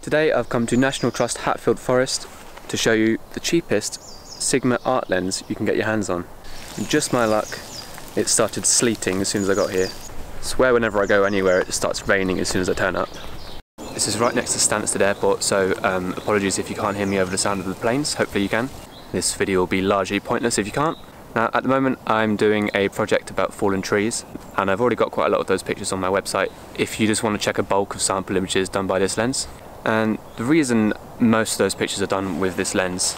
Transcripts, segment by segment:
Today I've come to National Trust Hatfield Forest to show you the cheapest Sigma art lens you can get your hands on. And just my luck, it started sleeting as soon as I got here. I swear whenever I go anywhere it starts raining as soon as I turn up. This is right next to Stansted Airport, so apologies if you can't hear me over the sound of the planes. Hopefully you can. This video will be largely pointless if you can't. Now at the moment I'm doing a project about fallen trees, and I've already got quite a lot of those pictures on my website if you just want to check a bulk of sample images done by this lens. And the reason most of those pictures are done with this lens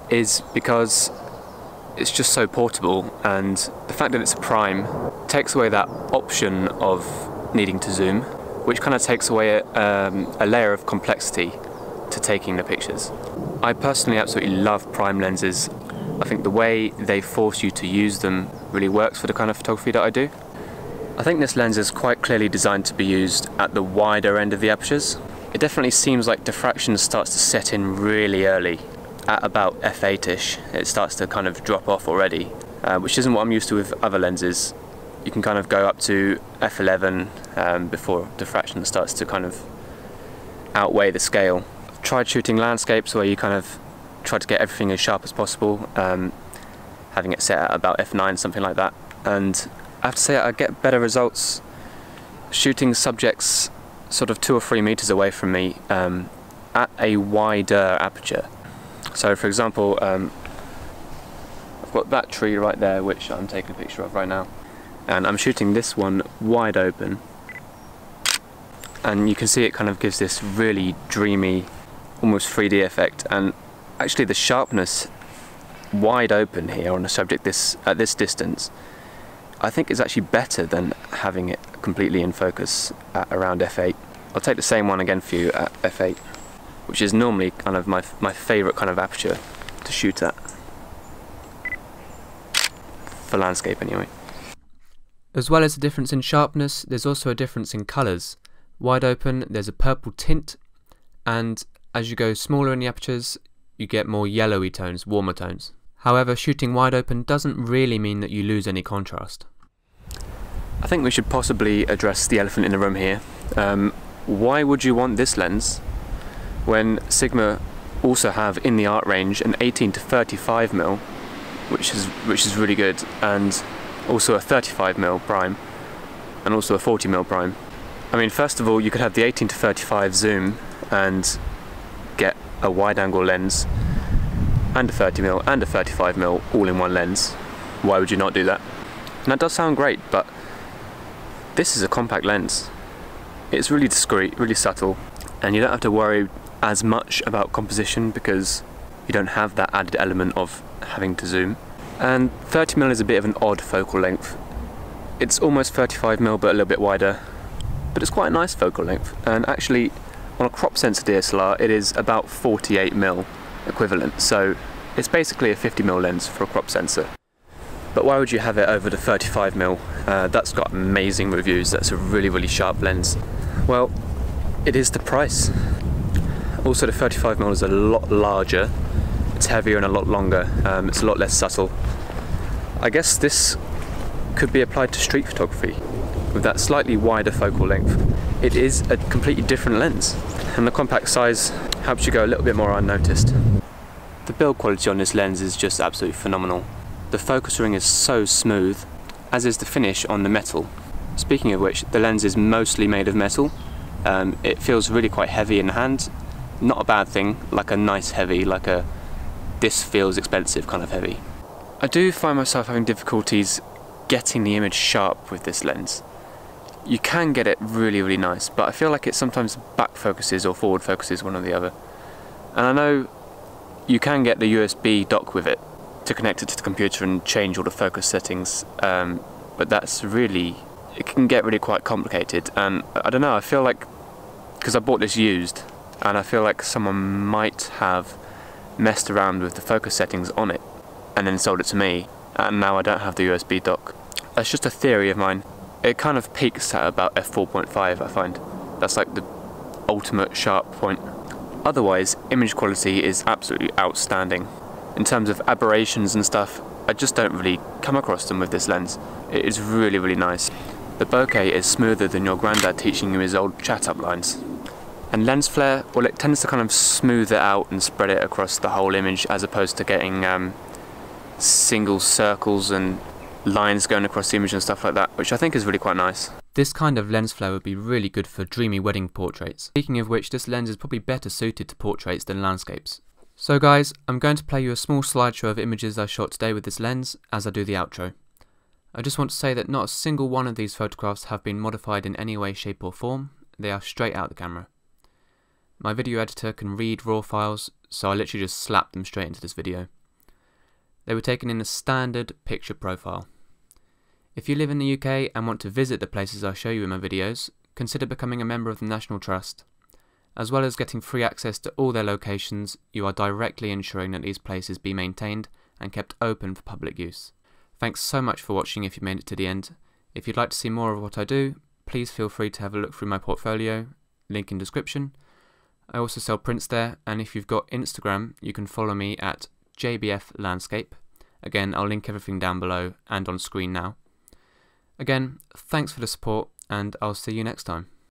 is because it's just so portable, and the fact that it's a prime takes away that option of needing to zoom, which kind of takes away a layer of complexity to taking the pictures. I personally absolutely love prime lenses. I think the way they force you to use them really works for the kind of photography that I do. I think this lens is quite clearly designed to be used at the wider end of the apertures. It definitely seems like diffraction starts to set in really early. At about f8ish, it starts to kind of drop off already, which isn't what I'm used to with other lenses. You can kind of go up to f11 before diffraction starts to kind of outweigh the scale. I've tried shooting landscapes where you kind of try to get everything as sharp as possible, having it set at about f9, something like that, and I have to say I get better results shooting subjects sort of 2 or 3 meters away from me at a wider aperture. So for example, I've got that tree right there which I'm taking a picture of right now, and I'm shooting this one wide open, and you can see it kind of gives this really dreamy, almost 3D effect. And actually the sharpness wide open here on a subject at this distance I think is actually better than having it completely in focus at around f8. I'll take the same one again for you at f8, which is normally kind of my favourite kind of aperture to shoot at, for landscape anyway. As well as a difference in sharpness, there's also a difference in colours. Wide open there's a purple tint, and as you go smaller in the apertures you get more yellowy tones, warmer tones. However, shooting wide open doesn't really mean that you lose any contrast. I think we should possibly address the elephant in the room here. Why would you want this lens when Sigma also have in the art range an 18 to 35mm, which is really good, and also a 35mm prime, and also a 40mm prime. I mean, first of all, you could have the 18 to 35 zoom and get a wide angle lens and a 30mm and a 35mm all in one lens. Why would you not do that? And that does sound great, but this is a compact lens. It's really discreet, really subtle, and you don't have to worry as much about composition because you don't have that added element of having to zoom. And 30mm is a bit of an odd focal length. It's almost 35mm but a little bit wider, but it's quite a nice focal length. And actually on a crop sensor DSLR it is about 48mm equivalent, so it's basically a 50mm lens for a crop sensor. But why would you have it over the 35mm? That's got amazing reviews, that's a really sharp lens. Well, it is the price. Also the 35mm is a lot larger, it's heavier and a lot longer, it's a lot less subtle. I guess this could be applied to street photography with that slightly wider focal length. It is a completely different lens, and the compact size helps you go a little bit more unnoticed. The build quality on this lens is just absolutely phenomenal. The focus ring is so smooth, as is the finish on the metal. Speaking of which, the lens is mostly made of metal. It feels really quite heavy in the hand. Not a bad thing, like a nice heavy, like a this feels expensive kind of heavy. I do find myself having difficulties getting the image sharp with this lens. You can get it really nice, but I feel like it sometimes back focuses or forward focuses, one or the other. And I know you can get the USB dock with it to connect it to the computer and change all the focus settings, but that's really, it can get really quite complicated. And I don't know, I feel like, because I bought this used, and I feel like someone might have messed around with the focus settings on it and then sold it to me, and now I don't have the USB dock. That's just a theory of mine. It kind of peaks at about f4.5, I find. That's like the ultimate sharp point. Otherwise, image quality is absolutely outstanding. In terms of aberrations and stuff, I just don't really come across them with this lens. It is really nice. The bokeh is smoother than your granddad teaching you his old chat-up lines. And lens flare, well, it tends to kind of smooth it out and spread it across the whole image, as opposed to getting single circles and lines going across the image and stuff like that, which I think is really quite nice. This kind of lens flare would be really good for dreamy wedding portraits. Speaking of which, this lens is probably better suited to portraits than landscapes. So guys, I'm going to play you a small slideshow of images I shot today with this lens as I do the outro. I just want to say that not a single one of these photographs have been modified in any way, shape or form. They are straight out the camera. My video editor can read RAW files, so I literally just slapped them straight into this video. They were taken in a standard picture profile. If you live in the UK and want to visit the places I show you in my videos, consider becoming a member of the National Trust. As well as getting free access to all their locations, you are directly ensuring that these places be maintained and kept open for public use. Thanks so much for watching if you made it to the end. If you'd like to see more of what I do, please feel free to have a look through my portfolio, link in description. I also sell prints there, and if you've got Instagram, you can follow me at JBF Landscape. Again, I'll link everything down below and on screen now. Again, thanks for the support, and I'll see you next time.